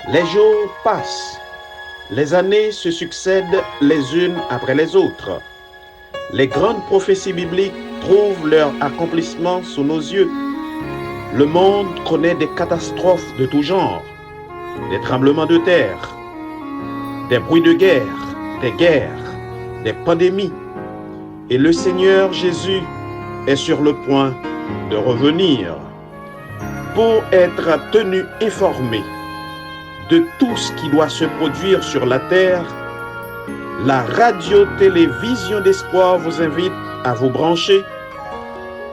Les jours passent, les années se succèdent les unes après les autres. Les grandes prophéties bibliques trouvent leur accomplissement sous nos yeux. Le monde connaît des catastrophes de tout genre, des tremblements de terre, des bruits de guerre, des pandémies. Et le Seigneur Jésus est sur le point de revenir pour être tenu informé de tout ce qui doit se produire sur la terre. La radio-télévision d'espoir vous invite à vous brancher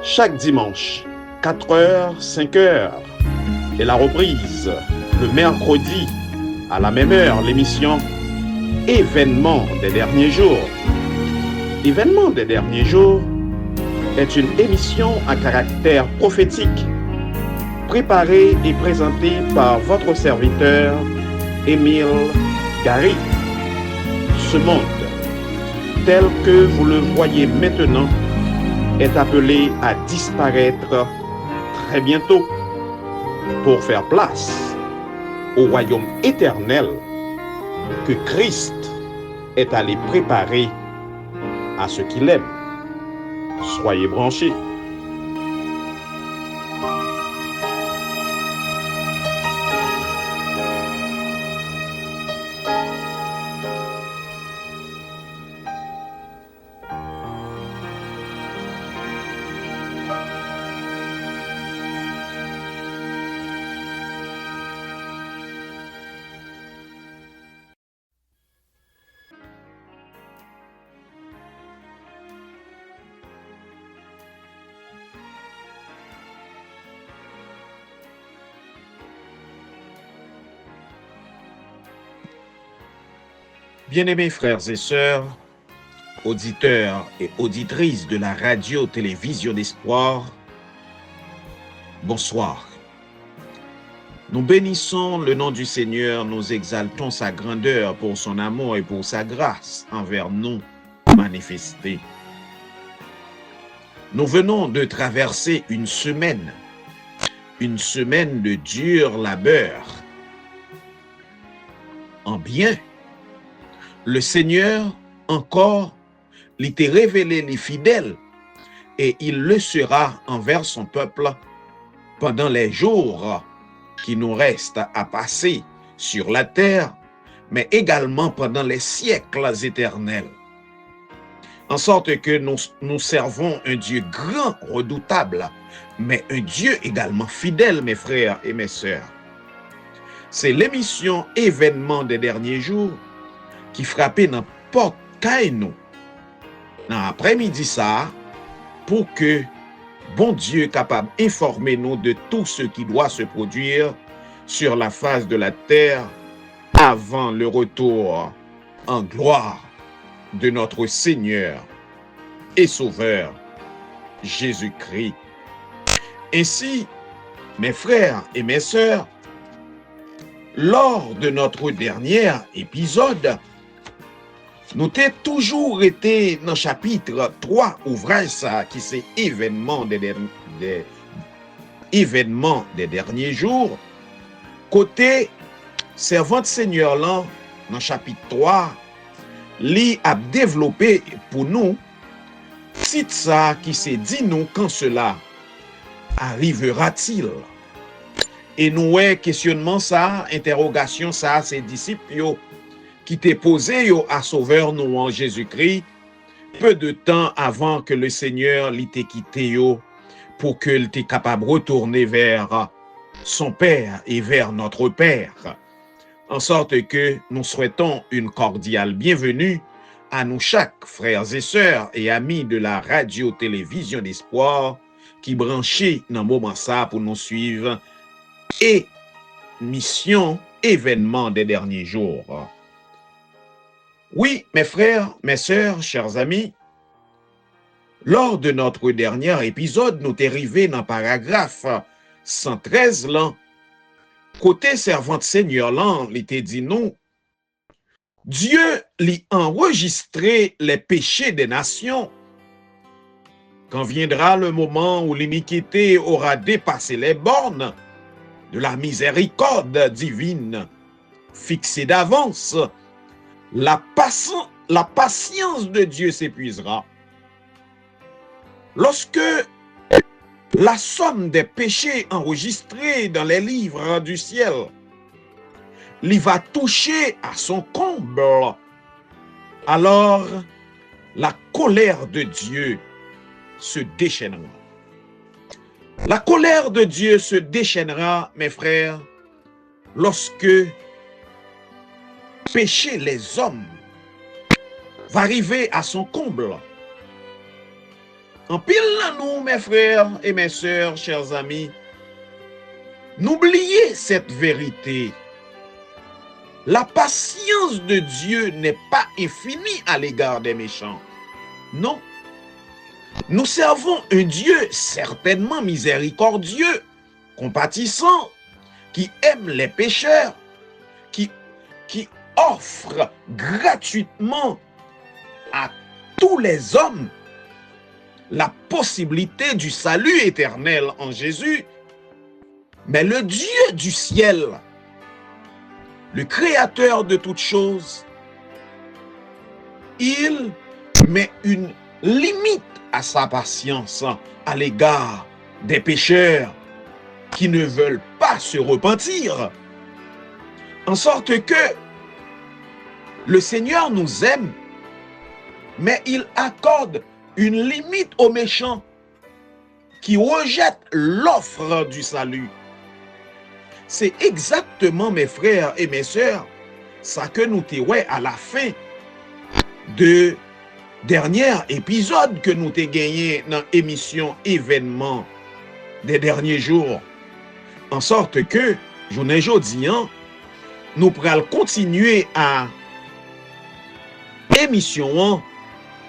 chaque dimanche, 4h, 5h, et la reprise le mercredi à la même heure, l'émission Événements des derniers jours. Événements des derniers jours est une émission à caractère prophétique, préparée et présentée par votre serviteur Émile Gary. Ce monde, tel que vous le voyez maintenant, est appelé à disparaître très bientôt pour faire place au royaume éternel que Christ est allé préparer à ceux qui l'aiment. Soyez branchés. Bien-aimés frères et sœurs, auditeurs et auditrices de la radio-télévision d'espoir, bonsoir. Nous bénissons le nom du Seigneur, nous exaltons sa grandeur pour son amour et pour sa grâce envers nous manifestée. Nous venons de traverser une semaine de dur labeur. En bien, le Seigneur encore l'était révélé les fidèles et il le sera envers son peuple pendant les jours qui nous restent à passer sur la terre, mais également pendant les siècles éternels. En sorte que nous servons un Dieu grand, redoutable, mais un Dieu également fidèle, mes frères et mes sœurs. C'est l'émission Événements des derniers jours qui frappait dans porte nous dans l'après-midi ça pour que bon Dieu capable d'informer nous de tout ce qui doit se produire sur la face de la terre avant le retour en gloire de notre Seigneur et Sauveur Jésus-Christ. Ainsi, mes frères et mes sœurs, lors de notre dernier épisode, nous avons toujours été dans le chapitre 3, ouvrage ça, qui c'est événements des derniers jours. Côté servante Seigneur là, dans le chapitre 3, lui a développé pour nous, titre ça qui c'est dit nous quand cela arrivera-t-il. Et nous questionnement ça, interrogation ça, ses disciples qui t'est posé à Sauveur nous en Jésus-Christ, peu de temps avant que le Seigneur l'ait quitté pour qu'il t'est capable de retourner vers son Père et vers notre Père. En sorte que nous souhaitons une cordiale bienvenue à nous chaque frères et sœurs et amis de la radio-télévision d'espoir qui branchés dans le moment ça pour nous suivre et mission événements des derniers jours. Oui, mes frères, mes sœurs, chers amis, lors de notre dernier épisode, nous sommes arrivés dans le paragraphe 113 là. Côté servante Seigneur là, il était dit nous, Dieu lui enregistré les péchés des nations. Quand viendra le moment où l'iniquité aura dépassé les bornes de la miséricorde divine, fixé d'avance, la patience de Dieu s'épuisera. Lorsque la somme des péchés enregistrés dans les livres du ciel l'y va toucher à son comble, alors la colère de Dieu se déchaînera. La colère de Dieu se déchaînera, mes frères, lorsque pécher les hommes va arriver à son comble. En pile nous, mes frères et mes sœurs, chers amis, n'oubliez cette vérité. La patience de Dieu n'est pas infinie à l'égard des méchants. Non. Nous servons un Dieu certainement miséricordieux, compatissant, qui aime les pécheurs, qui offre gratuitement à tous les hommes la possibilité du salut éternel en Jésus. Mais le Dieu du ciel, le créateur de toutes choses, il met une limite à sa patience à l'égard des pécheurs qui ne veulent pas se repentir. En sorte que le Seigneur nous aime, mais il accorde une limite aux méchants qui rejettent l'offre du salut. C'est exactement, mes frères et mes sœurs, ça que nous t'éwait à la fin de dernier épisode que nous t'ai gagné dans l'émission événement des derniers jours. En sorte que, journée jodi, nous pourrons continuer à émission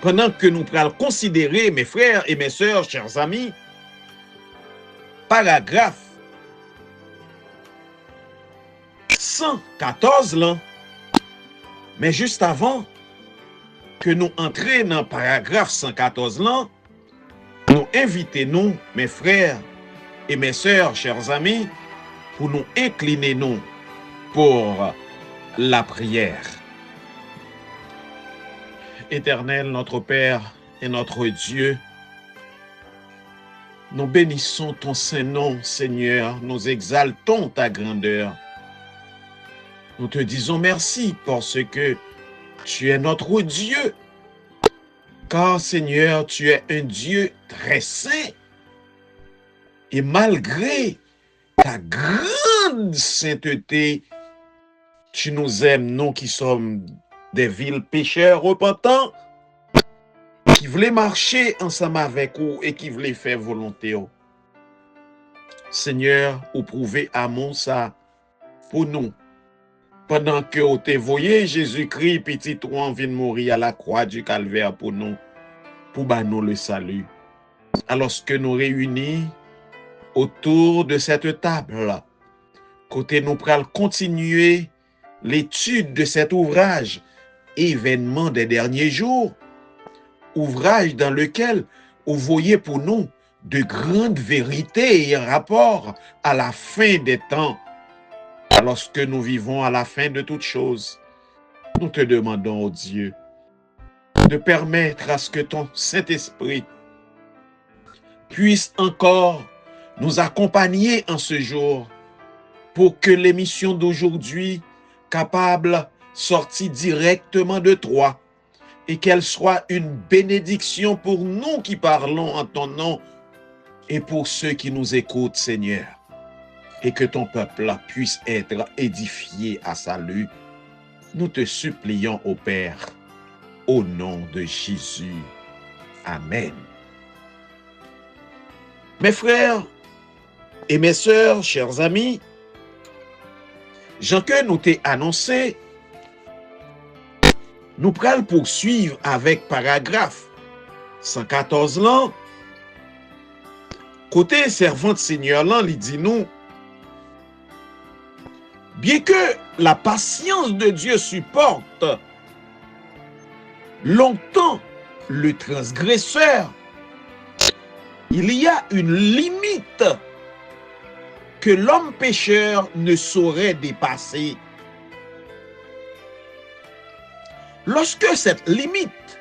pendant que nous pourrons considérer, mes frères et mes sœurs, chers amis, paragraphe 114 là. Mais juste avant que nous entrions dans le paragraphe 114 là, nous invitons, mes frères et mes sœurs, chers amis, pour nous incliner nous pour la prière. Éternel, notre Père et notre Dieu, nous bénissons ton Saint-Nom, Seigneur, nous exaltons ta grandeur. Nous te disons merci parce que tu es notre Dieu, car Seigneur, tu es un Dieu très saint. Et malgré ta grande sainteté, tu nous aimes, nous qui sommes des vils pécheurs repentants, qui voulaient marcher ensemble avec vous et qui voulaient faire volonté. Seigneur, vous prouvez amour ça pour nous. Pendant que vous te voyez Jésus-Christ, petit roi, vient mourir à la croix du calvaire pour nous nous le salut. Alors que nous réunis autour de cette table, côté nous pourrons continuer l'étude de cet ouvrage, événement des derniers jours, ouvrage dans lequel vous voyez pour nous de grandes vérités et rapports à la fin des temps. Alors que nous vivons à la fin de toutes choses, nous te demandons, oh Dieu, de permettre à ce que ton Saint-Esprit puisse encore nous accompagner en ce jour pour que l'émission d'aujourd'hui, capable, sortie directement de toi, et qu'elle soit une bénédiction pour nous qui parlons en ton nom et pour ceux qui nous écoutent, Seigneur. Et que ton peuple puisse être édifié à salut. Nous te supplions, ô Père, au nom de Jésus. Amen. Mes frères et mes sœurs, chers amis, Jean que nous t'ai annoncé, nous pourrons poursuivre avec paragraphe 114 là. Côté servante Seigneur là, il dit nous, bien que la patience de Dieu supporte longtemps le transgresseur, il y a une limite que l'homme pécheur ne saurait dépasser. Lorsque cette limite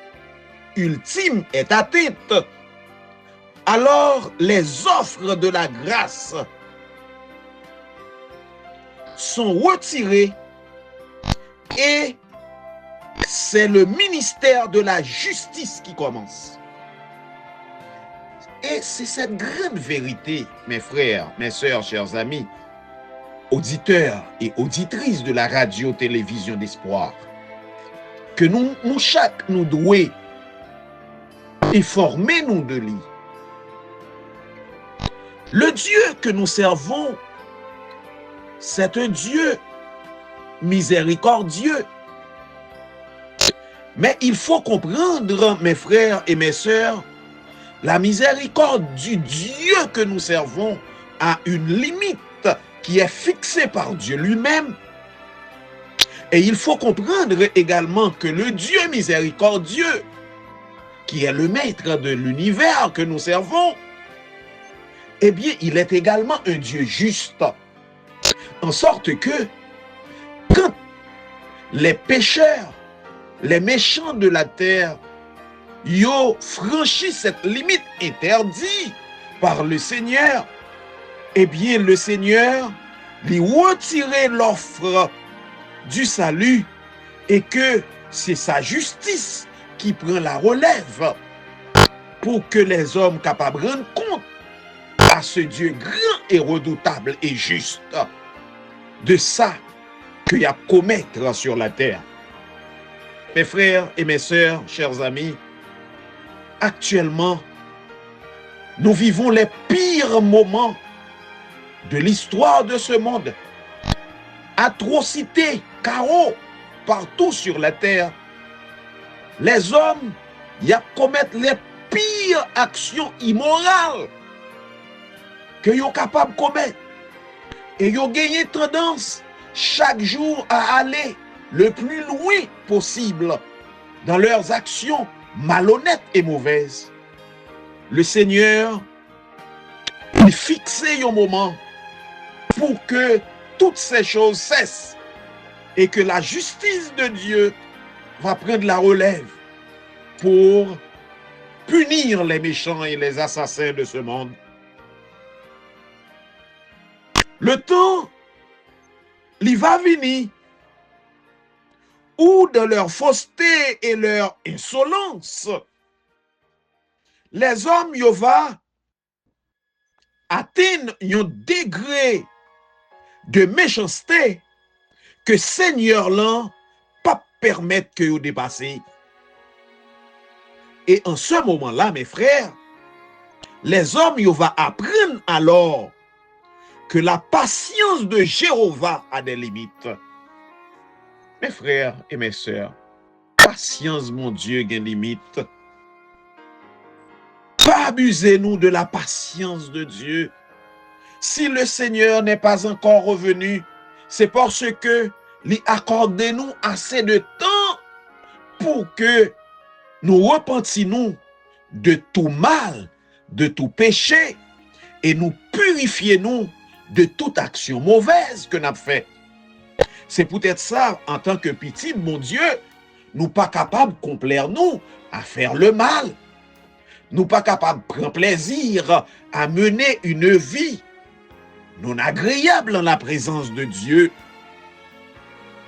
ultime est atteinte, alors les offres de la grâce sont retirées et c'est le ministère de la justice qui commence. Et c'est cette grande vérité, mes frères, mes sœurs, chers amis, auditeurs et auditrices de la radio-télévision d'espoir, que nous chaque nous devons informer nous de lui. Le Dieu que nous servons, c'est un Dieu miséricordieux. Mais il faut comprendre, mes frères et mes sœurs, la miséricorde du Dieu que nous servons a une limite qui est fixée par Dieu lui-même. Et il faut comprendre également que le Dieu miséricordieux, qui est le maître de l'univers que nous servons, eh bien, il est également un Dieu juste. En sorte que, quand les pécheurs, les méchants de la terre, yo franchi cette limite interdite par le Seigneur, eh bien, le Seigneur lui retirait l'offre du salut et que c'est sa justice qui prend la relève pour que les hommes capables de rendre compte à ce Dieu grand et redoutable et juste de ça qu'il y a à commettre sur la terre. Mes frères et mes sœurs, chers amis, actuellement, nous vivons les pires moments de l'histoire de ce monde. Atrocités, chaos, partout sur la terre. Les hommes y commettent les pires actions immorales que ils sont capables de commettre. Et ils ont gagné tendance chaque jour à aller le plus loin possible dans leurs actions malhonnêtes et mauvaises. Le Seigneur, il fixait un moment pour que toutes ces choses cessent et que la justice de Dieu va prendre la relève pour punir les méchants et les assassins de ce monde. Le temps, il va venir où dans leur fausseté et leur insolence, les hommes vont atteindre un degré de méchanceté que Seigneur là pas permettre que vous dépassez. Et en ce moment-là, mes frères, les hommes vont apprendre alors que la patience de Jéhovah a des limites. Mes frères et mes sœurs, patience, mon Dieu, a des limites. Pas abusez-nous de la patience de Dieu. Si le Seigneur n'est pas encore revenu, c'est parce que lui accordez-nous assez de temps pour que nous repentions de tout mal, de tout péché, et nous purifions de toute action mauvaise que nous avons fait. C'est peut-être ça, en tant que petit, mon Dieu, nous pas capables de complaire nous à faire le mal. Nous pas capables de prendre plaisir à mener une vie non agréable en la présence de Dieu.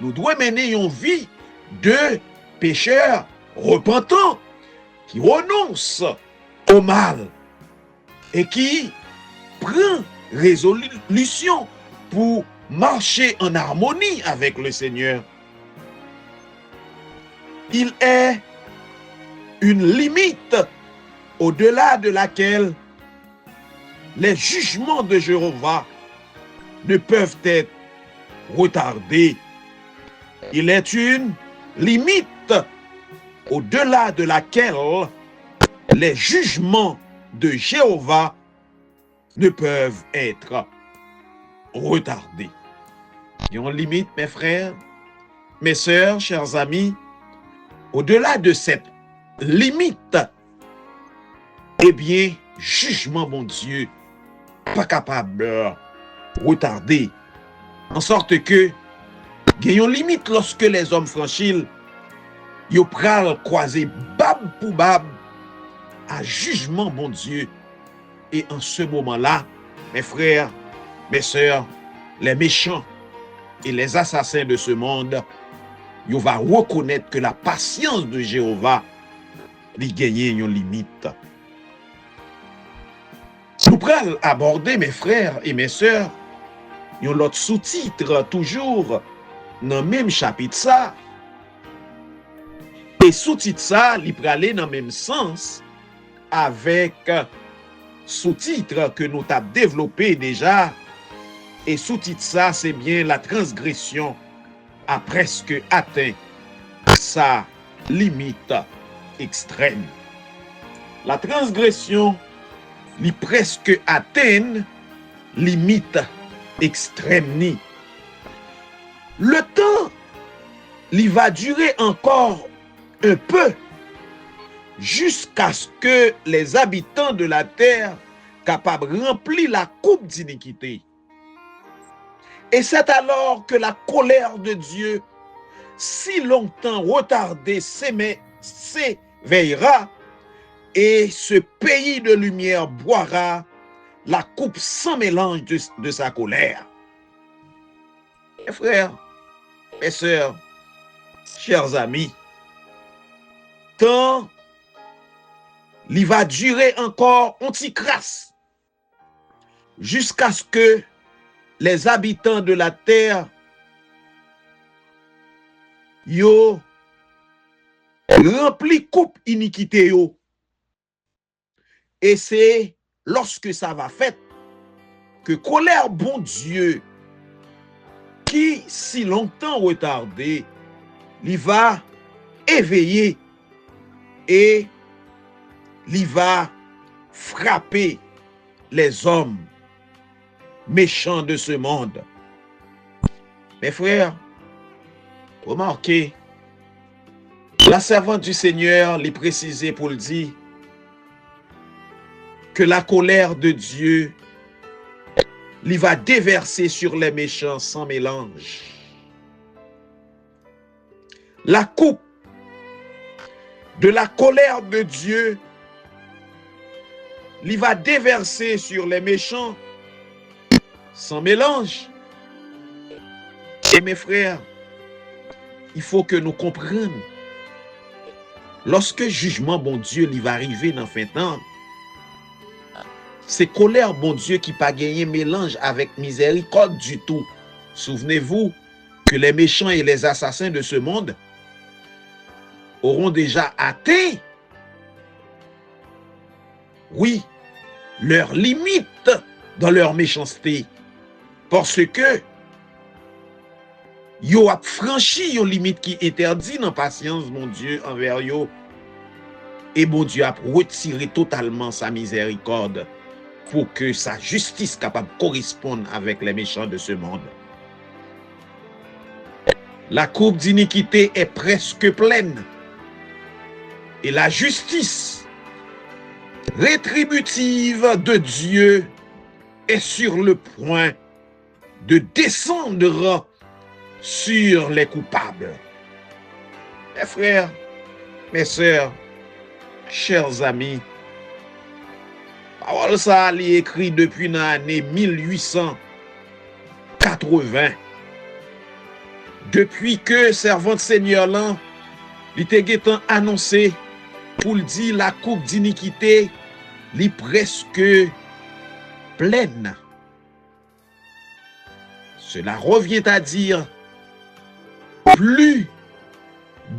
Nous devons mener une vie de pécheurs repentants qui renoncent au mal et qui prennent résolution pour marcher en harmonie avec le Seigneur. Il est une limite au-delà de laquelle les jugements de Jéhovah ne peuvent être retardés. Il est une limite au-delà de laquelle les jugements de Jéhovah ne peuvent être retardés. Il y a une limite, mes frères, mes sœurs, chers amis. Au-delà de cette limite, eh bien, jugement, mon Dieu, pas capable de retarder. En sorte que, il y a une limite lorsque les hommes franchissent yo pral croiser bab pour bab à jugement, bon Dieu. Et en ce moment-là, mes frères, mes sœurs, les méchants et les assassins de ce monde, ils vont reconnaître que la patience de Jéhovah li gagne une limite. Nous pral aborder, mes frères et mes sœurs, yon l'autre sous-titre toujours dans le même chapitre ça. Et sous-titre ça, li pralé dans le même sens avec sous-titre que nous avons développé déjà. Et sous-titre ça, c'est bien la transgression a presque atteint sa limite extrême. La transgression li presque atteint limite extrême ni. Le temps li va durer encore un peu jusqu'à ce que les habitants de la terre capables de remplir la coupe d'iniquité. Et c'est alors que la colère de Dieu, si longtemps retardée, s'éveillera et ce pays de lumière boira la coupe sans mélange de sa colère. Mes frères, mes sœurs, chers amis, tant il va durer encore anticrasse jusqu'à ce que les habitants de la terre yo rempli coupe iniquité yo. Et c'est lorsque ça va fait que colère bon Dieu qui si longtemps retardé, il va éveiller et il va frapper les hommes méchants de ce monde. Mes frères, remarquez, la servante du Seigneur les précisé pour le dire que la colère de Dieu il va déverser sur les méchants sans mélange. La coupe de la colère de Dieu il va déverser sur les méchants sans mélange. Et mes frères, il faut que nous comprenions, lorsque jugement bon Dieu il va arriver dans fin temps, c'est colère bon Dieu qui pas gagné mélange avec miséricorde du tout. Souvenez-vous que les méchants et les assassins de ce monde auront déjà atteint, oui, leur limite dans leur méchanceté. Parce que yo a franchi une limite qui interdit dans patience mon Dieu envers yo. Et mon Dieu a retiré totalement sa miséricorde pour que sa justice capable corresponde avec les méchants de ce monde. La coupe d'iniquité est presque pleine. Et la justice rétributive de Dieu est sur le point de descendre sur les coupables. Mes frères, mes sœurs, chers amis, parole ça est écrit depuis l'année 1880. Depuis que servante Seigneur là, il était annoncé pour le dire la coupe d'iniquité, est presque pleine. Cela revient à dire plus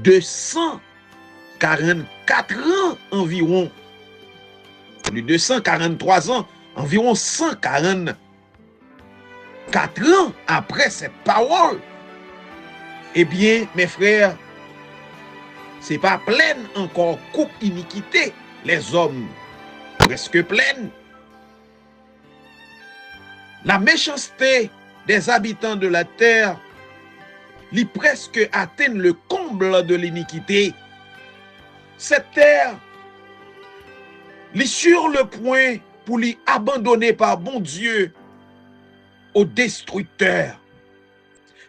de 144 ans environ, plus de 143 ans, environ 144 ans après cette parole. Eh bien, mes frères, c'est pas pleine encore coupe iniquité, les hommes presque pleines. La méchanceté des habitants de la terre li presque atteint le comble de l'iniquité. Cette terre li sur le point pour l'y abandonner par bon Dieu au destructeur.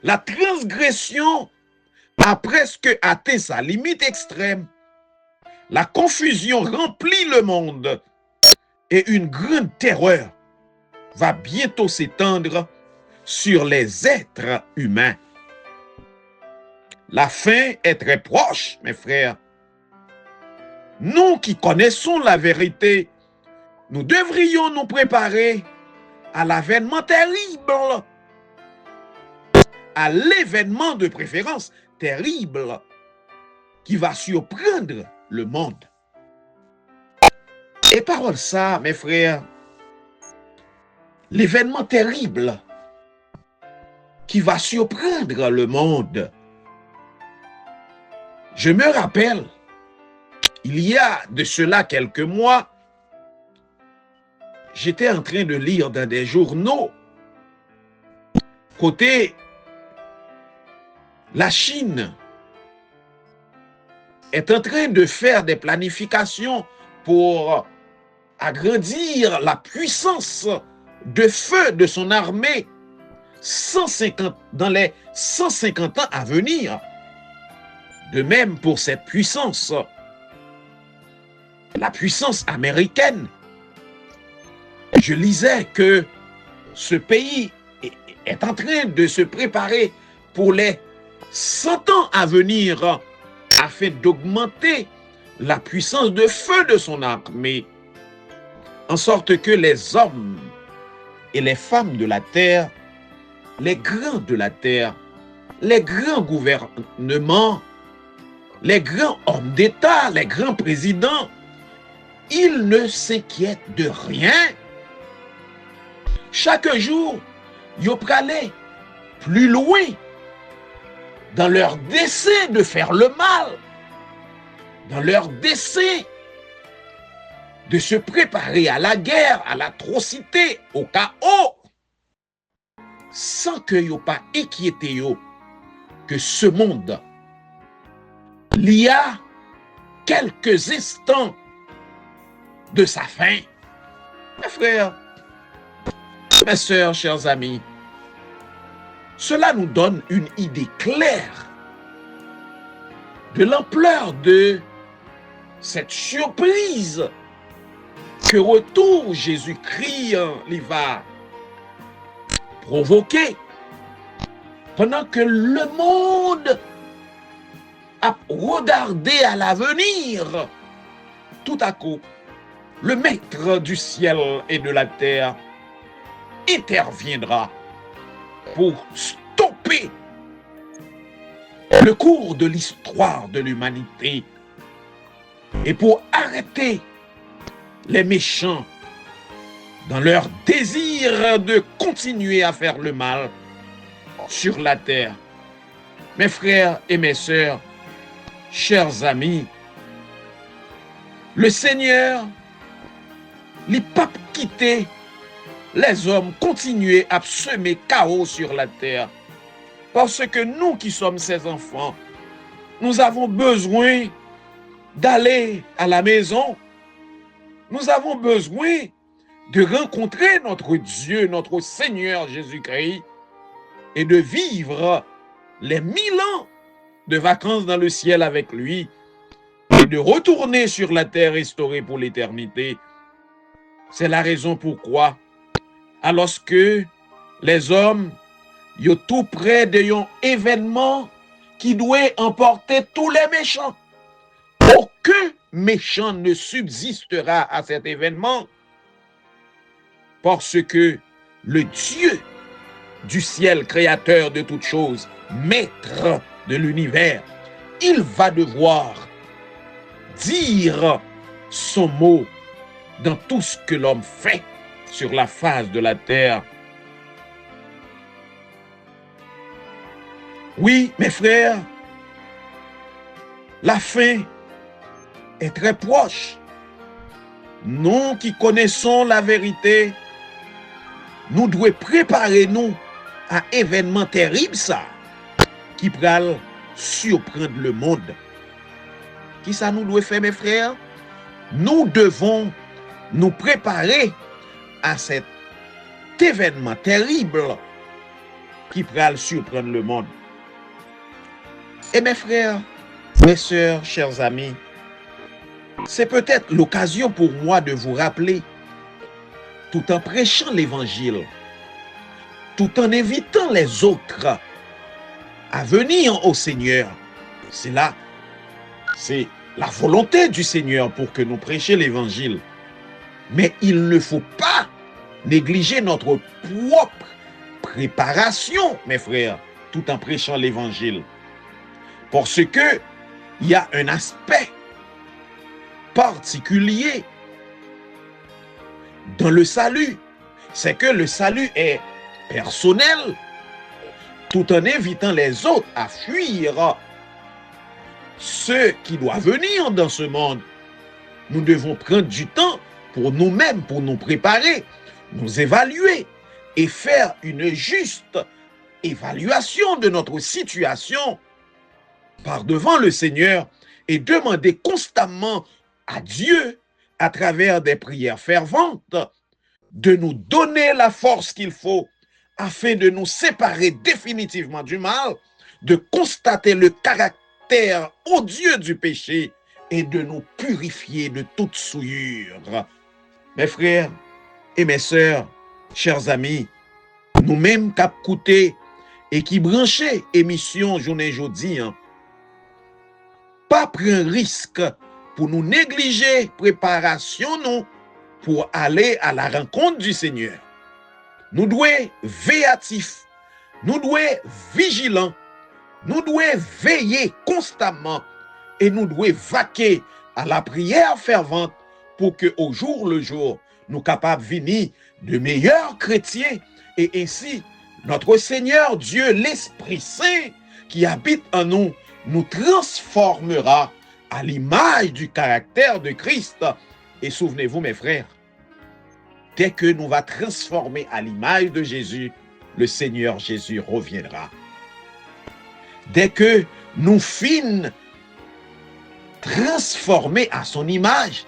La transgression a presque atteint sa limite extrême. La confusion remplit le monde et une grande terreur va bientôt s'étendre sur les êtres humains. La fin est très proche, mes frères. Nous qui connaissons la vérité, nous devrions nous préparer à l'avènement terrible, à l'événement de préférence terrible qui va surprendre le monde. Et parole ça, mes frères, l'événement terrible qui va surprendre le monde. Je me rappelle, il y a de cela quelques mois, j'étais en train de lire dans des journaux, côté la Chine est en train de faire des planifications pour agrandir la puissance de feu de son armée dans les 150 ans à venir. De même pour cette puissance, la puissance américaine. Je lisais que ce pays est en train de se préparer pour les 100 ans à venir afin d'augmenter la puissance de feu de son armée, en sorte que les hommes et les femmes de la terre, les grands de la terre, les grands gouvernements, les grands hommes d'État, les grands présidents, ils ne s'inquiètent de rien. Chaque jour, ils peuvent aller plus loin dans leur dessein de faire le mal, dans leur dessein de se préparer à la guerre, à l'atrocité, au chaos, sans que ils n'aient pas inquiété que ce monde, il y a quelques instants de sa fin. Mes frères, mes sœurs, chers amis, cela nous donne une idée claire de l'ampleur de cette surprise que retour Jésus-Christ il va provoquer pendant que le monde a regardé à l'avenir. Tout à coup, le maître du ciel et de la terre interviendra pour stopper le cours de l'histoire de l'humanité et pour arrêter les méchants dans leur désir de continuer à faire le mal sur la terre. Mes frères et mes sœurs, chers amis, le Seigneur, les papes quittés, les hommes continuaient à semer chaos sur la terre. Parce que nous qui sommes ses enfants, nous avons besoin d'aller à la maison. Nous avons besoin de rencontrer notre Dieu, notre Seigneur Jésus-Christ, et de vivre les 1000 ans de vacances dans le ciel avec lui, et de retourner sur la terre restaurée pour l'éternité. C'est la raison pourquoi, alors que les hommes sont tout près d'un événement qui doit emporter tous les méchants, aucun méchant ne subsistera à cet événement, parce que le Dieu du ciel, créateur de toutes choses, maître de l'univers, il va devoir dire son mot dans tout ce que l'homme fait sur la face de la terre. Oui, mes frères, la fin est très proche. Nous qui connaissons la vérité, nous devons préparer nous à événement terrible ça, qui va surprendre le monde. Qui ça nous doit faire, mes frères? Nous devons nous préparer à cet événement terrible qui va surprendre le monde. Et mes frères, mes sœurs, chers amis, c'est peut-être l'occasion pour moi de vous rappeler, tout en prêchant l'évangile, tout en invitant les autres à venir au Seigneur. C'est là, c'est la volonté du Seigneur pour que nous prêchions l'évangile. Mais il ne faut pas négliger notre propre préparation, mes frères, tout en prêchant l'évangile. Parce que il y a un aspect particulier dans le salut. C'est que le salut est personnel, tout en invitant les autres à fuir ceux qui doivent venir dans ce monde. Nous devons prendre du temps pour nous-mêmes, pour nous préparer, nous évaluer et faire une juste évaluation de notre situation par devant le Seigneur et demander constamment à Dieu, à travers des prières ferventes, de nous donner la force qu'il faut afin de nous séparer définitivement du mal, de constater le caractère odieux du péché et de nous purifier de toute souillure. Mes frères et mes sœurs, chers amis, nous-mêmes qui écoutons et qui branchons émission journée jeudi, pas prendre risque pour nous négliger préparation nous pour aller à la rencontre du Seigneur. Nous devons véatifs, nous devons vigilants, nous devons veiller constamment et nous devons vaquer à la prière fervente pour que au jour le jour, nous capables de venir de meilleurs chrétiens et ainsi notre Seigneur Dieu, l'Esprit Saint qui habite en nous, nous transformera à l'image du caractère de Christ. Et souvenez-vous, mes frères, dès que nous va transformer à l'image de Jésus, le Seigneur Jésus reviendra. Dès que nous finissons transformer à son image,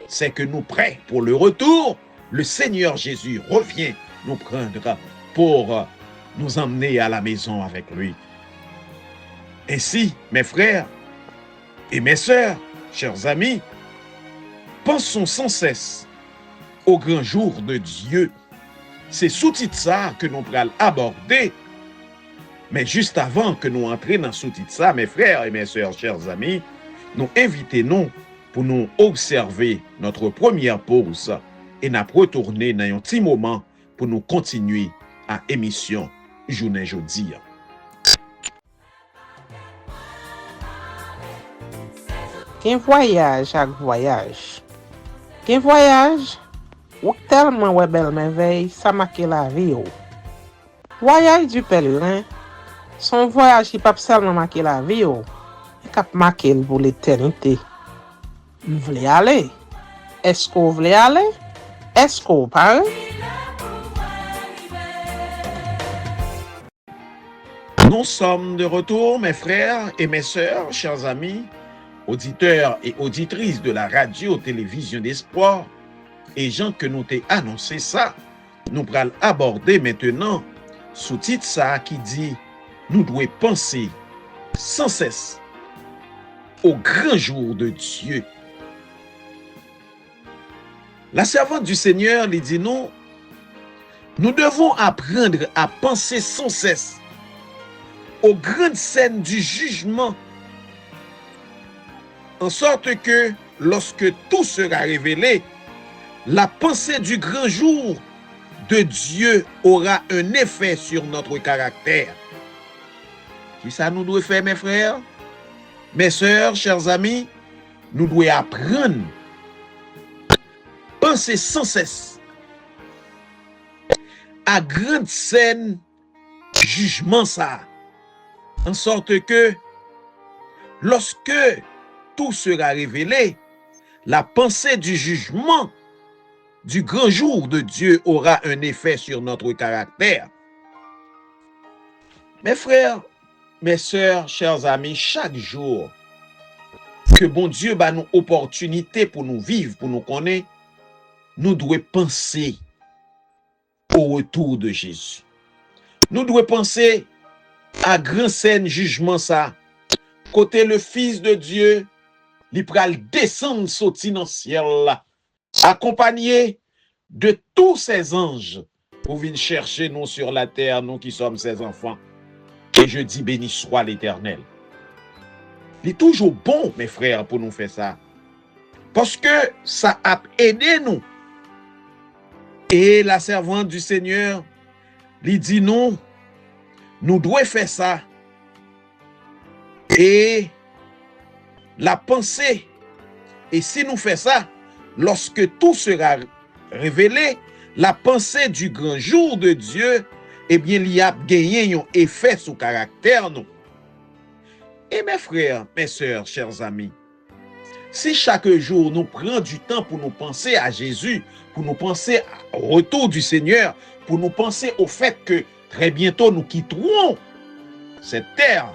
c'est que nous prêts pour le retour, le Seigneur Jésus revient nous prendre pour nous emmener à la maison avec lui. Ainsi, mes frères et mes sœurs, chers amis, pensons sans cesse au grand jour de Dieu. C'est sous-titre ça que nous allons aborder. Mais juste avant que nous entrions dans sous-titre ça, mes frères et mes sœurs, chers amis, nous invitons pour nous observer notre première pause et nous retourner dans un petit moment pour nous continuer à émission Journée Jeudi. Qu'un voyage avec voyage. Qu'un voyage ou tellement ouais belle merveille, ça marque la vie. Voyage du pèlerin, son voyage qui pas seulement marquer la vie, il cap marquer pour l'éternité. Vous voulez aller? Est-ce que vous voulez aller? Est-ce que vous parlez? Nous sommes de retour, mes frères et mes sœurs, chers amis, auditeurs et auditrices de la radio-télévision d'Espoir, et gens que nous t'ai annoncé ça, nous allons aborder maintenant sous-titre ça qui dit « Nous devons penser sans cesse au grand jour de Dieu ». La servante du Seigneur lui dit non, nous devons apprendre à penser sans cesse aux grandes scènes du jugement, en sorte que lorsque tout sera révélé, la pensée du grand jour de Dieu aura un effet sur notre caractère. Qui ça nous doit faire, mes frères, mes sœurs, chers amis? Nous devons apprendre penser sans cesse à grande scène jugement ça, en sorte que lorsque tout sera révélé, la pensée du jugement du grand jour de Dieu aura un effet sur notre caractère. Mes frères, mes sœurs, chers amis, chaque jour que bon Dieu bat nous opportunité pour nous vivre, pour nous connaître, nous devons penser au retour de Jésus. Nous devons penser à grand scène jugement ça, côté le Fils de Dieu, il pral descendre sorti dans le ciel là, accompagné de tous ses anges pour venir chercher nous sur la terre, nous qui sommes ses enfants. Et je dis béni soit l'Éternel. Il est toujours bon, mes frères, pour nous faire ça. Parce que ça a aidé nous. Et la servante du Seigneur, lui dit non, nous devons faire ça. Et la pensée, et si nous faisons ça, lorsque tout sera révélé, la pensée du grand jour de Dieu, eh bien, il y a gagné un effet sur le caractère, nous. Et mes frères, mes sœurs, chers amis, si chaque jour nous prenons du temps pour nous penser à Jésus, pour nous penser au retour du Seigneur, pour nous penser au fait que très bientôt nous quitterons cette terre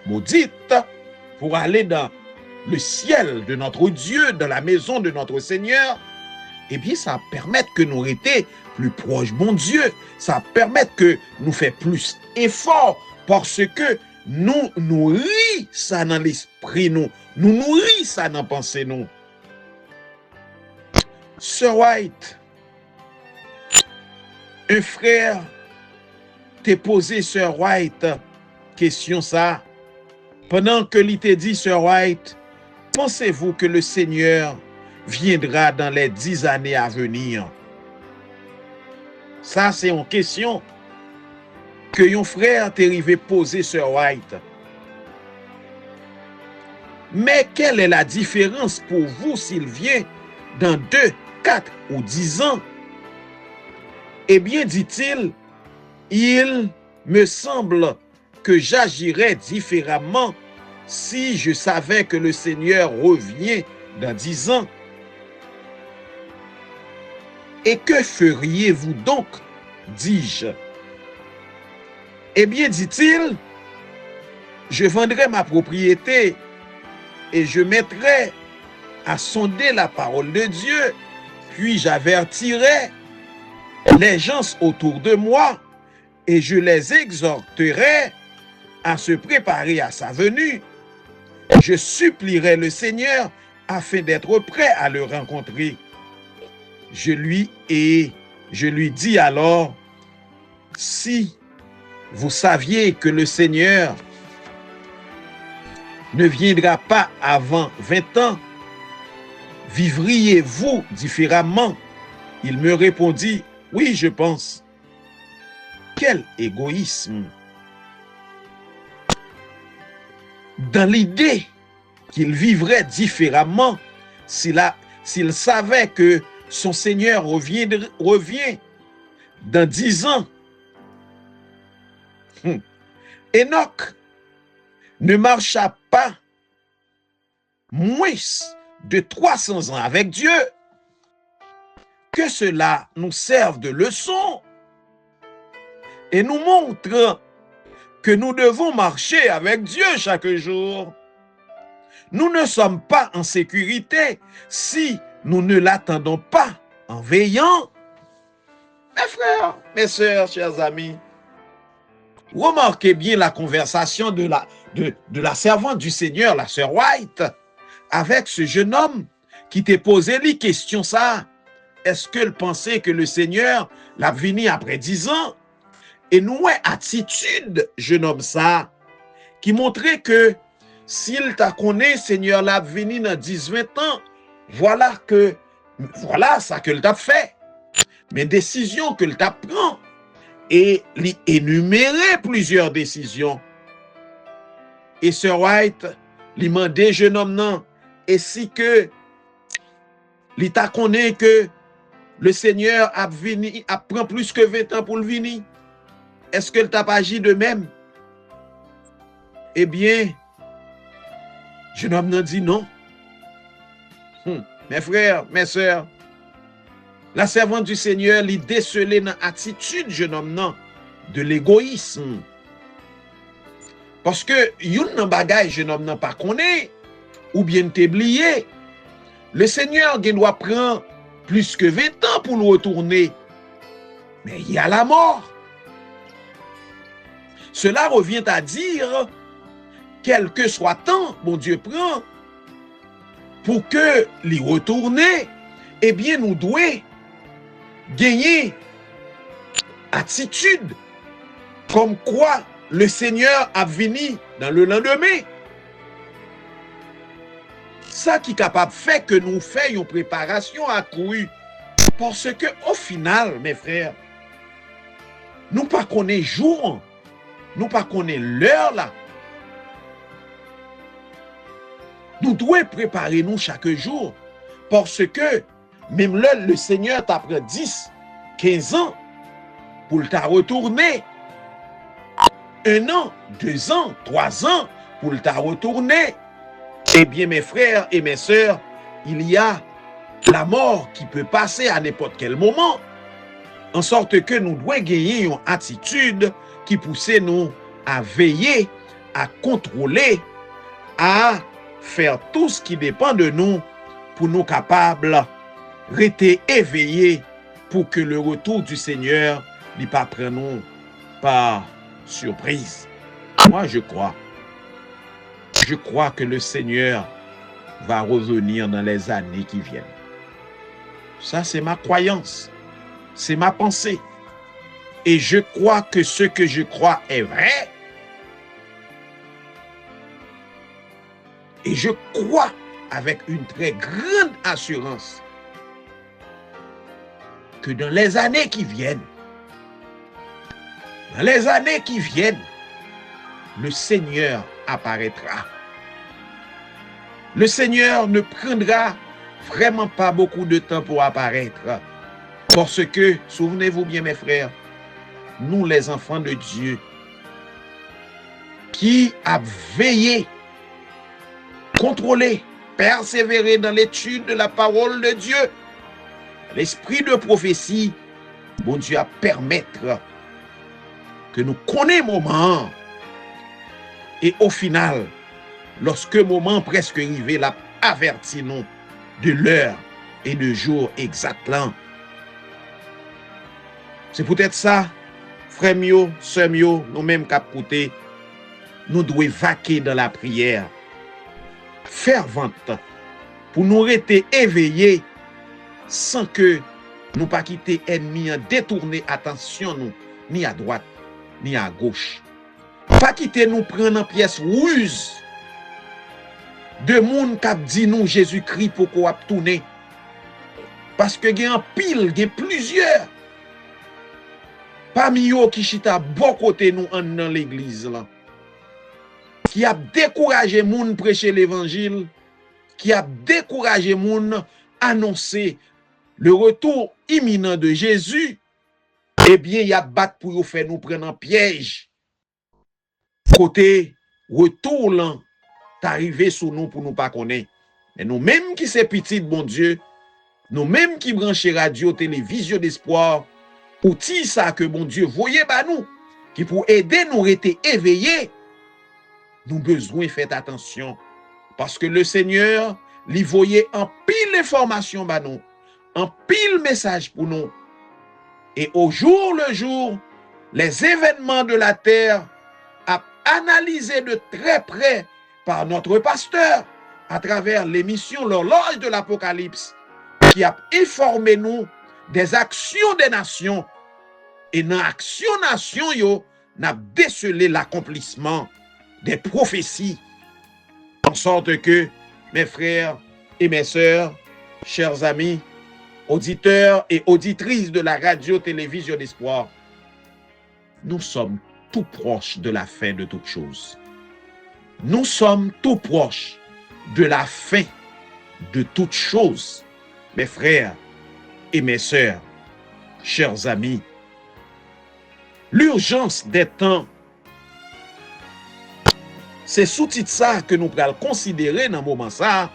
maudite pour aller dans le ciel de notre Dieu, dans la maison de notre Seigneur, eh bien, ça permet que nous restions plus proches, bon Dieu. Ça permet que nous fassions plus effort parce que nous nourrissons ça dans l'esprit, nous nourrissons ça dans la pensée, nous. Sir White, un frère t'a posé, Sir White, question ça. Pendant que il t'a dit, Sir White, pensez-vous que le Seigneur viendra dans les 10 années à venir? Ça, c'est une question que un frère t'est arrivé poser, Sir White. Mais quelle est la différence pour vous s'il vient dans 2, 4 ou 10 ans? Eh bien, dit-il, il me semble que j'agirais différemment si je savais que le Seigneur revient dans 10 ans. Et que feriez-vous donc, dis-je? Eh bien, dit-il, je vendrai ma propriété et je mettrai à sonder la parole de Dieu, puis j'avertirai les gens autour de moi et je les exhorterai à se préparer à sa venue. Je supplierai le Seigneur afin d'être prêt à le rencontrer. Je lui dis alors, si vous saviez que le Seigneur ne viendra pas avant 20 ans, vivriez-vous différemment? Il me répondit, oui, je pense. Quel égoïsme! Dans l'idée qu'il vivrait différemment s'il savait que son Seigneur revient dans 10 ans. Enoch ne marcha pas moins de 300 ans avec Dieu. Que cela nous serve de leçon et nous montre que nous devons marcher avec Dieu chaque jour. Nous ne sommes pas en sécurité si nous ne l'attendons pas en veillant. Mes frères, mes sœurs, chers amis, remarquez bien la conversation de la servante du Seigneur, la sœur White, avec ce jeune homme qui t'a posé les questions ça. Est-ce qu'elle pensait que le Seigneur l'a venu après 10 ans? Et nous, attitude, jeune homme ça, qui montrait que s'il t'a connu, Seigneur l'a venu dans 10-20 ans, voilà ça que t'a fait. Mais décision que t'a prend et énumérer plusieurs décisions. Et Sir White, lui demandait, jeune homme non, et si que il t'a connu que le Seigneur a pris plus que 20 ans pour le venir, est-ce que le t'a pas agi de même? Eh bien, jeune homme n'a dit non. Mes frères, mes sœurs, la servante du Seigneur lui décelait dans l'attitude, jeune homme, non, de l'égoïsme. Parce que yon nan bagay, jeune homme, non pas connaît, ou bien t'oublié. Le Seigneur doit prendre plus que 20 ans pour le retourner. Mais il y a la mort. Cela revient à dire quel que soit temps, bon Dieu prend, pour que l'y retourner, eh bien, nous devons gagner attitude comme quoi le Seigneur a venu dans le lendemain. Ça qui est capable de faire que nous fassions préparation accrue. Parce que au final, mes frères, nous pas connaissons jour, nous pas connaissons l'heure là. Nous devons préparer nous chaque jour. Parce que même là, le Seigneur t'a pris 10, 15 ans pour le retourner. 1 an, 2 ans, 3 ans pour le retourner. Eh bien, mes frères et mes sœurs, il y a la mort qui peut passer à n'importe quel moment. En sorte que nous devons gagner une attitude qui pousse nous à veiller, à contrôler, à faire tout ce qui dépend de nous pour nous capables de rester éveillés pour que le retour du Seigneur ne pas prenne nous par surprise. Moi, je crois que le Seigneur va revenir dans les années qui viennent. Ça, c'est ma croyance. C'est ma pensée. Et je crois que ce que je crois est vrai. Et je crois avec une très grande assurance que dans les années qui viennent, le Seigneur apparaîtra. Le Seigneur ne prendra vraiment pas beaucoup de temps pour apparaître. Parce que, souvenez-vous bien mes frères, nous les enfants de Dieu, qui a veillé, contrôlé, persévéré dans l'étude de la parole de Dieu, l'esprit de prophétie, bon Dieu a permettre que nous connaissions moment. Et au final, lorsque moment presque arrivé, l'a averti nous de l'heure et de jour exactement. C'est peut-être ça, frères mio, sœurs mio, nous-mêmes capotés, nous devons vaquer dans la prière fervente pour nous rester éveillés sans que nous pas quitter ennemi en détourner attention nous, ni à droite, ni à gauche. Pas quitter nous prendre en pièce ruse de monde qui dit nous Jésus-Christ pour qu'on tourner. Parce que il y a un pile, il y a plusieurs. Parmi eux qui chita bon côté nous dans l'église là. Qui a découragé moun prêcher l'évangile, qui a découragé moun annoncer le retour imminent de Jésus. Eh bien, il a battu pour nous faire nous prendre en piège. Côté retour là, t'arriver sous nous pour nous pas connaître. Et nous-mêmes qui c'est petit, bon Dieu, nous-mêmes qui branchons radio, télévision d'espoir, outil ça que bon Dieu voyez bah nous, qui pour aider nous rester éveillés, nous besoin faire attention. Parce que le Seigneur, lui voyait en pile information bah nous, en pile message pour nous. Et au jour le jour, les événements de la terre a analysé de très près par notre pasteur à travers l'émission L'Horloge de l'Apocalypse qui a informé nous des actions des nations. Et dans l'action nation, yo, n'a décelé l'accomplissement des prophéties. En sorte que, mes frères et mes sœurs, chers amis, auditeurs et auditrices de la radio-télévision d'espoir, nous sommes tout proches de la fin de toutes choses. Nous sommes tout proches de la fin de toutes choses. Mes frères et mes sœurs, chers amis, l'urgence des temps, c'est sous-titre ça que nous pourrons considérer dans ce moment ça.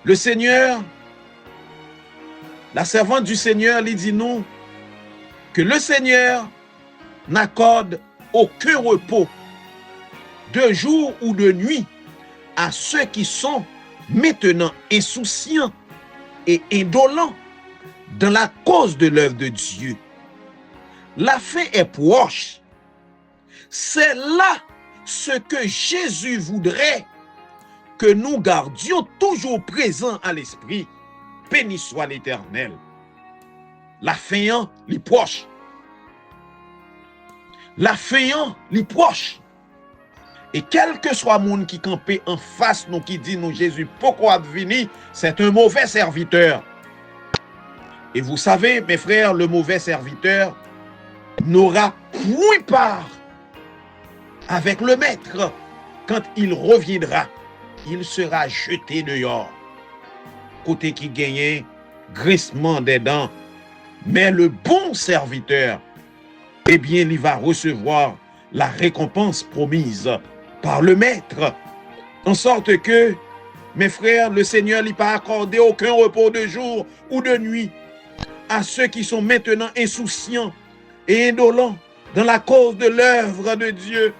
Le Seigneur, la servante du Seigneur, lui dit nous que le Seigneur n'accorde aucun repos de jour ou de nuit à ceux qui sont maintenant insouciants et indolents dans la cause de l'œuvre de Dieu. La fin est proche. C'est là ce que Jésus voudrait que nous gardions toujours présent à l'esprit. Béni soit l'Éternel. La fin li proche. La fin li proche. Et quel que soit le monde qui campait en face nous, qui dit nous Jésus, pourquoi venir, c'est un mauvais serviteur. Et vous savez, mes frères, le mauvais serviteur n'aura point part avec le maître. Quand il reviendra, il sera jeté dehors. Côté qui gagnait, grincement des dents. Mais le bon serviteur, eh bien, il va recevoir la récompense promise par le maître. En sorte que, mes frères, le Seigneur n'a pas accordé aucun repos de jour ou de nuit à ceux qui sont maintenant insouciants et indolents dans la cause de l'œuvre de Dieu.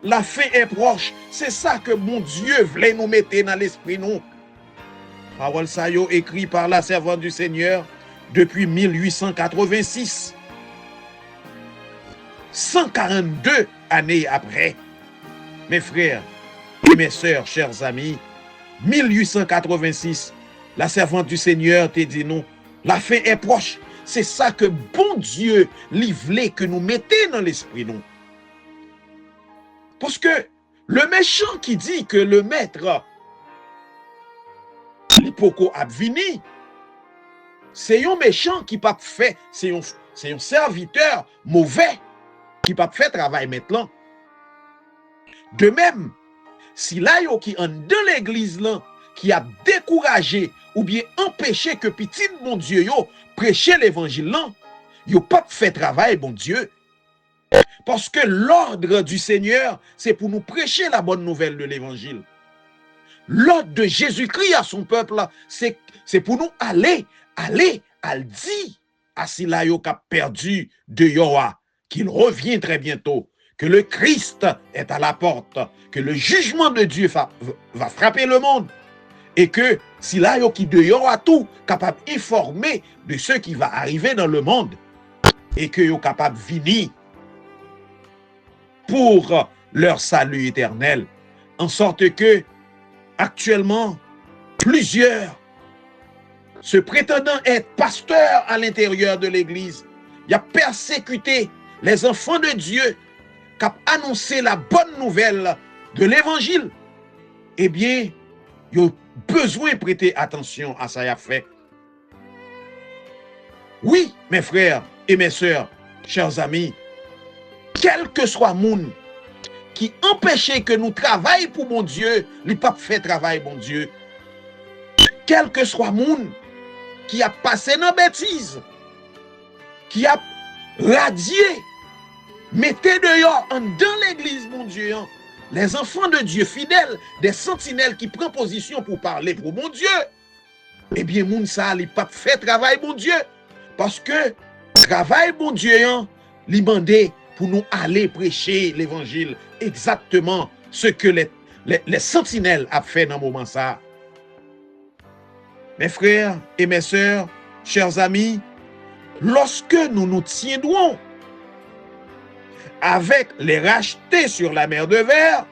La fin est proche. C'est ça que mon Dieu voulait nous mettre dans l'esprit, nous. Parole ça yo écrit par la servante du Seigneur depuis 1886. 142 années après. Mes frères et mes sœurs, chers amis, 1886, la servante du Seigneur te dit non, la fin est proche. C'est ça que bon Dieu lui voulait que nous mettions dans l'esprit, non. Parce que le méchant qui dit que le maître l'hypoko a vini, c'est un méchant qui pas fait, c'est un serviteur mauvais qui pas fait travail maintenant. De même, si là yo qui en dans l'église là qui a découragé ou bien empêché que petit bon Dieu yo prêcher l'évangile là, yo pas fait travail bon Dieu. Parce que l'ordre du Seigneur, c'est pour nous prêcher la bonne nouvelle de l'évangile. L'ordre de Jésus-Christ à son peuple, c'est pour nous aller à le dire à ceux qui ont perdu de Yoa, qu'il revient très bientôt, que le Christ est à la porte, que le jugement de Dieu va frapper le monde, et que si là qui de Yoa tout, capable d'informer de ce qui va arriver dans le monde, et que yo capable de venir pour leur salut éternel, en sorte que actuellement, plusieurs se prétendant être pasteurs à l'intérieur de l'église, il a persécuté les enfants de Dieu qui ont annoncé la bonne nouvelle de l'évangile. Eh bien, il y a besoin de prêter attention à ça y a fait. Oui, mes frères et mes sœurs, chers amis, quel que soit le monde qui empêchait que nous travaillions pour mon Dieu, il n'a pas fait travail bon Dieu. Quel que soit le monde qui a passé dans la bêtise, qui a radié, mettez dehors dans l'église, mon Dieu, les enfants de Dieu fidèles, des sentinelles qui prennent position pour parler pour mon Dieu. Eh bien, moun ça, il n'a pas fait travail bon Dieu. Parce que travail bon Dieu, il demandé pour nous aller prêcher l'évangile, exactement ce que les sentinelles ont fait dans le moment ça. Mes frères et mes sœurs, chers amis, lorsque nous nous tiendrons avec les rachetés sur la mer de verre,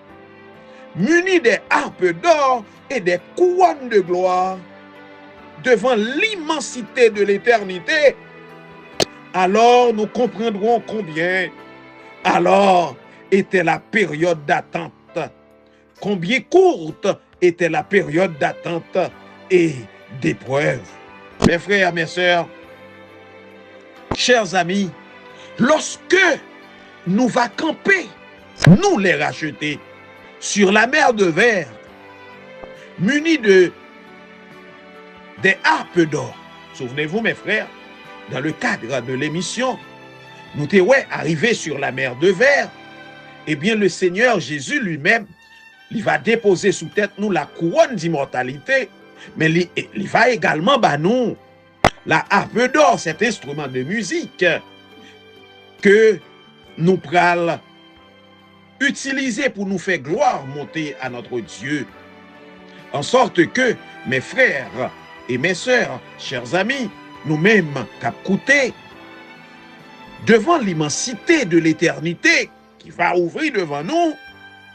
munis des harpes d'or et des couronnes de gloire, devant l'immensité de l'éternité, alors nous comprendrons combien alors était la période d'attente, combien courte était la période d'attente et d'épreuve. Mes frères, mes sœurs, chers amis, lorsque nous va camper, nous les racheter, sur la mer de verre, munis des harpes d'or. Souvenez-vous, mes frères, dans le cadre de l'émission, nous étions arrivés sur la mer de verre. Eh bien, le Seigneur Jésus lui-même, il va déposer sous tête nous la couronne d'immortalité, mais il va également nous la harpe d'or, cet instrument de musique que nous prenons utiliser pour nous faire gloire monter à notre Dieu. En sorte que, mes frères et mes sœurs, chers amis, nous-mêmes, capcoutés, devant l'immensité de l'éternité qui va ouvrir devant nous,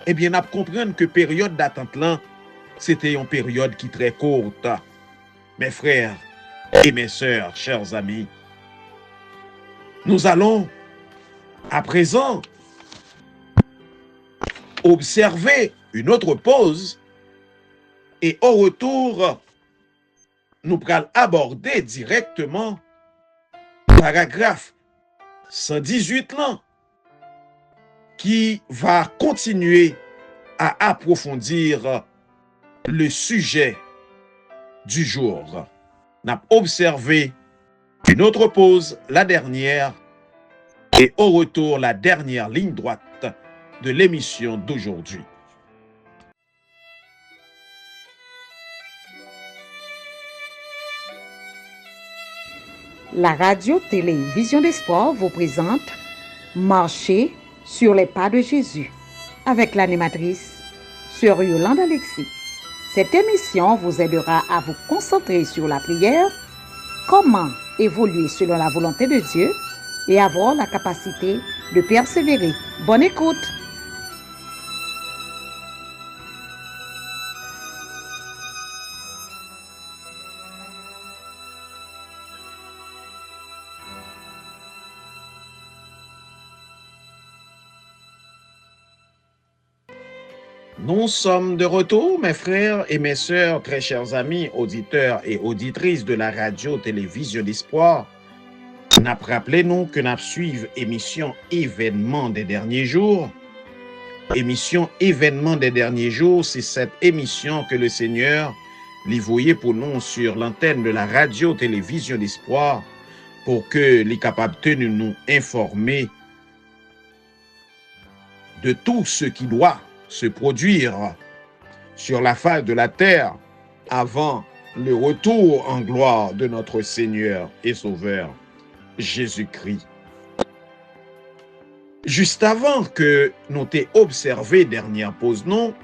eh bien, nous comprenons que période d'attente là, c'était une période qui est très courte. Mes frères et mes sœurs, chers amis, nous allons à présent observer une autre pause et au retour, nous allons aborder directement paragraphe 118 là, qui va continuer à approfondir le sujet du jour. On a observé une autre pause, la dernière, et au retour, la dernière ligne droite de l'émission d'aujourd'hui. La radio-télévision d'espoir vous présente Marcher sur les pas de Jésus avec l'animatrice Sœur Yolande Alexis. Cette émission vous aidera à vous concentrer sur la prière, comment évoluer selon la volonté de Dieu et avoir la capacité de persévérer. Bonne écoute! Nous sommes de retour, mes frères et mes sœurs, très chers amis, auditeurs et auditrices de la radio-télévision d'espoir. Rappelez-nous que nous suivons émission événement des derniers jours. Émission événement des derniers jours, c'est cette émission que le Seigneur lui voyait pour nous sur l'antenne de la radio-télévision d'espoir pour que les capables de nous informer de tout ce qui doit se produire sur la face de la terre avant le retour en gloire de notre Seigneur et Sauveur Jésus-Christ. Juste avant que nous t'ayons observé dernière pause, nous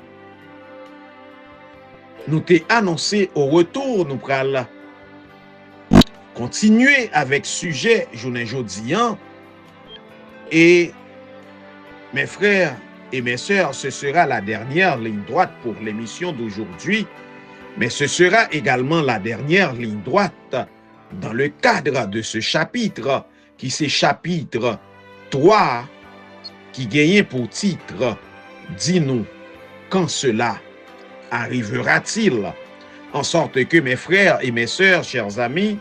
t'ayons annoncé au retour, nous allons continuer avec sujet journée jeudi et mes frères et mes sœurs, ce sera la dernière ligne droite pour l'émission d'aujourd'hui, mais ce sera également la dernière ligne droite dans le cadre de ce chapitre, qui c'est chapitre 3, qui gagne pour titre « Dis-nous, quand cela arrivera-t-il » en sorte que mes frères et mes sœurs, chers amis,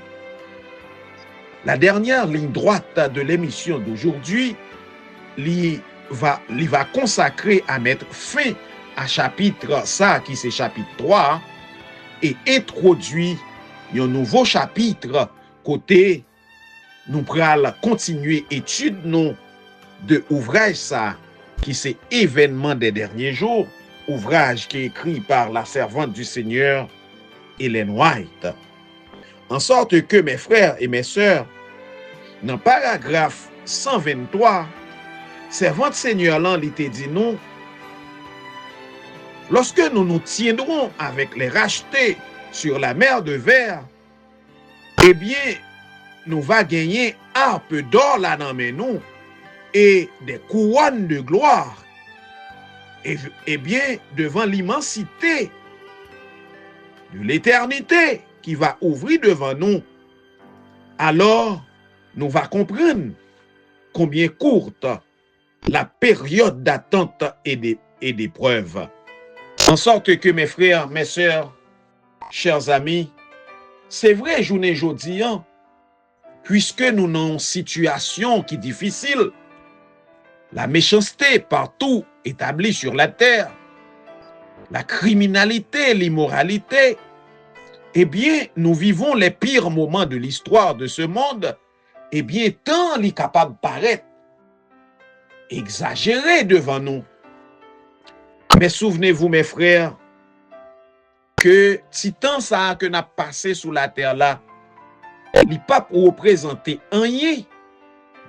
la dernière ligne droite de l'émission d'aujourd'hui va consacrer à mettre fin à chapitre ça qui c'est chapitre 3 et introduit un nouveau chapitre côté nous pral continuer étude nous de ouvrage ça qui c'est événement des derniers jours, ouvrage qui est écrit par la servante du Seigneur Ellen White. En sorte que mes frères et mes sœurs, dans le paragraphe 123, servante Seigneur là, il te dit nous, lorsque nous nous tiendrons avec les rachetés sur la mer de verre, eh bien, nous va gagner un peu d'or là dans nous et des couronnes de gloire. Et bien, devant l'immensité de l'éternité qui va ouvrir devant nous, alors nous va comprendre combien courte la période d'attente et d'épreuve. En sorte que mes frères, mes sœurs, chers amis, c'est vrai, journée jeudi, puisque nous sommes en situation qui est difficile, la méchanceté partout établie sur la terre, la criminalité, l'immoralité, eh bien, nous vivons les pires moments de l'histoire de ce monde, eh bien, tant les capables paraître exagérés devant nous. Mais souvenez-vous, mes frères, que si tant ça que n'a passé sous la terre là, il pas représenter rien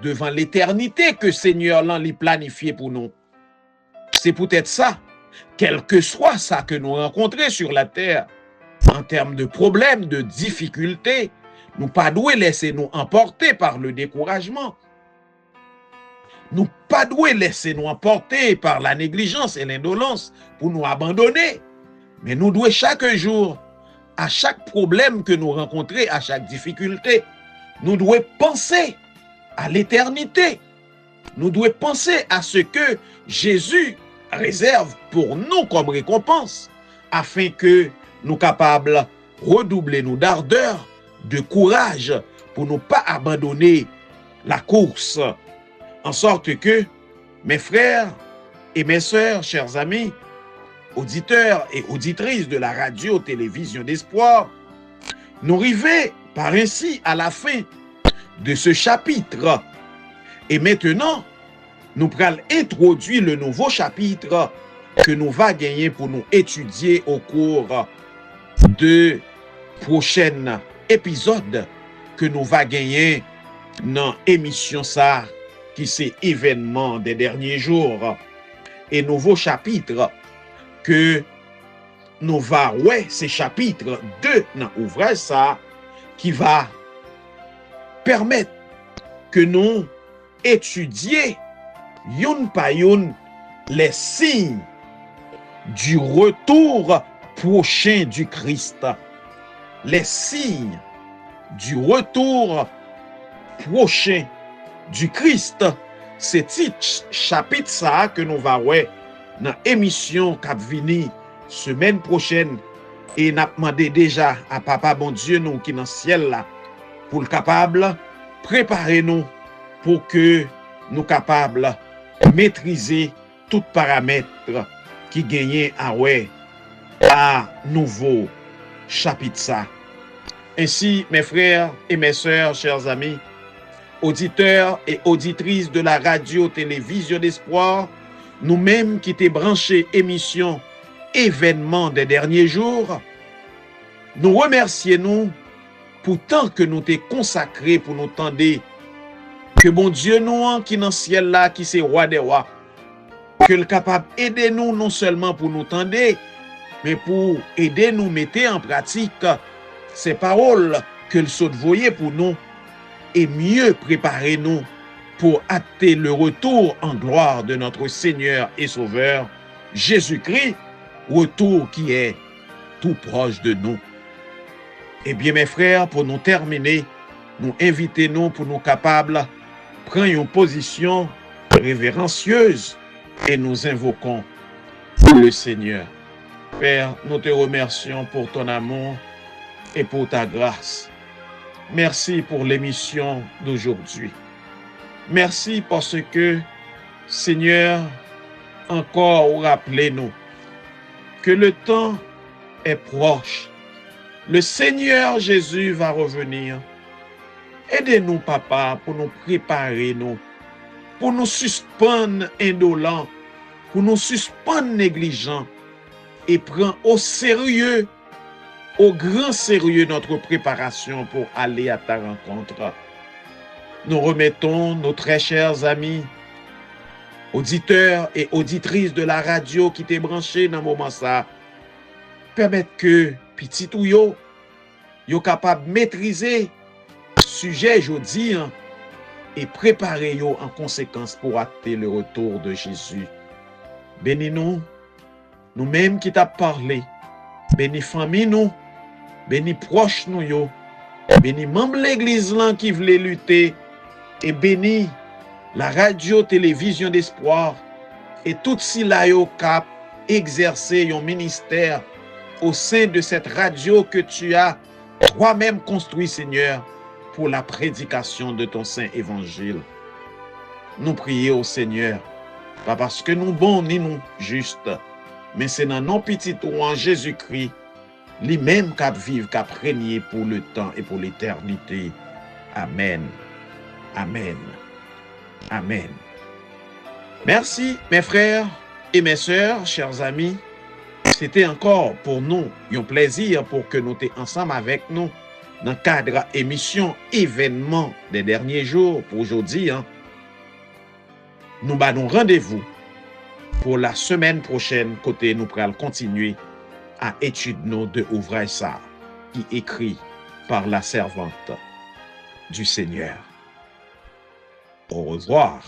devant l'éternité que Seigneur l'a planifié pour nous. C'est peut-être ça, quel que soit ça que nous rencontrons sur la terre, en termes de problèmes, de difficultés, nous pas doués laisser nous emporter par le découragement. nous pas doué laisser nous emporter par la négligence et l'indolence pour nous abandonner, mais nous devons chaque jour, à chaque problème que nous rencontrons, à chaque difficulté, nous devons penser à l'éternité. Nous devons penser à ce que Jésus réserve pour nous comme récompense, afin que nous capables redoubler nos d'ardeur, de courage, pour ne pas abandonner la course. En sorte que, mes frères et mes sœurs, chers amis, auditeurs et auditrices de la radio-télévision d'espoir, nous arrivons par ainsi à la fin de ce chapitre. Et maintenant, nous allons introduire le nouveau chapitre que nous va gagner pour nous étudier au cours de prochains épisodes que nous va gagner dans l'émission ça qui c'est événement des derniers jours. Et nouveau chapitre que nous va c'est chapitre 2 dans l'ouvrage ça qui va permettre que nous étudier yon pa yon les signes du retour prochain du Christ. Les signes du retour prochain du Christ. C'est petit chapitre ça que nous va dans l'émission qui vini semaine prochaine et n'a demandé déjà à Papa bon Dieu nous qui dans le ciel là pour le capable préparer nous pour que nous capables maîtriser tout paramètre qui gagne à nouveau chapitre ça. Ainsi, mes frères et mes sœurs, chers amis, auditeurs et auditrices de la radio-télévision d'espoir, nous-mêmes qui t'es branchés émission événement des derniers jours, nous remercions pour tant que nous t'es consacrés pour nous tendre que bon Dieu nous qui dans le ciel là qui c'est roi des rois que le capable aider nous non seulement pour nous tendre mais pour aider nous mettre en pratique ces paroles que le saute voyait pour nous et mieux préparer nous pour hâter le retour en gloire de notre Seigneur et Sauveur Jésus-Christ, retour qui est tout proche de nous. Eh bien mes frères, pour nous terminer, nous invitons pour nous capables prendre une position révérencieuse et nous invoquons le Seigneur. Père, nous te remercions pour ton amour et pour ta grâce. Merci pour l'émission d'aujourd'hui. Merci parce que, Seigneur, encore rappelez-nous que le temps est proche. Le Seigneur Jésus va revenir. Aidez-nous, Papa, pour nous préparer, pour nous suspendre indolents, pour nous suspendre négligents et prendre au sérieux, au grand sérieux notre préparation pour aller à ta rencontre. Nous remettons nos très chers amis, auditeurs et auditrices de la radio qui t'est branché dans le moment ça, permettre que petit ou yo capable de maîtriser sujet jodi et préparer yo en conséquence pour hâter le retour de Jésus. Bénis-nous, nous-mêmes qui t'a parlé, bénis famille nous, bénis proches nous yo, bénis membres de l'église là qui voulait lutter et bénis la radio-télévision d'espoir et tout si là yo cap exercer un ministère au sein de cette radio que tu as toi-même construit, Seigneur, pour la prédication de ton saint évangile. Nous prions au Seigneur, pas parce que nous bons ni nous justes, mais c'est dans nos petits ou en Jésus-Christ, lui-même qui vive, qui régné pour le temps et pour l'éternité. Amen. Amen. Amen. Merci, mes frères et mes sœurs, chers amis. C'était encore pour nous un plaisir pour que nous soyons ensemble avec nous dans le cadre émission événement des derniers jours pour aujourd'hui. Nous avons rendez-vous pour la semaine prochaine, côté nous pourrons continuer à étudier nos deux ouvrages ça, qui écrit par la servante du Seigneur. Au revoir.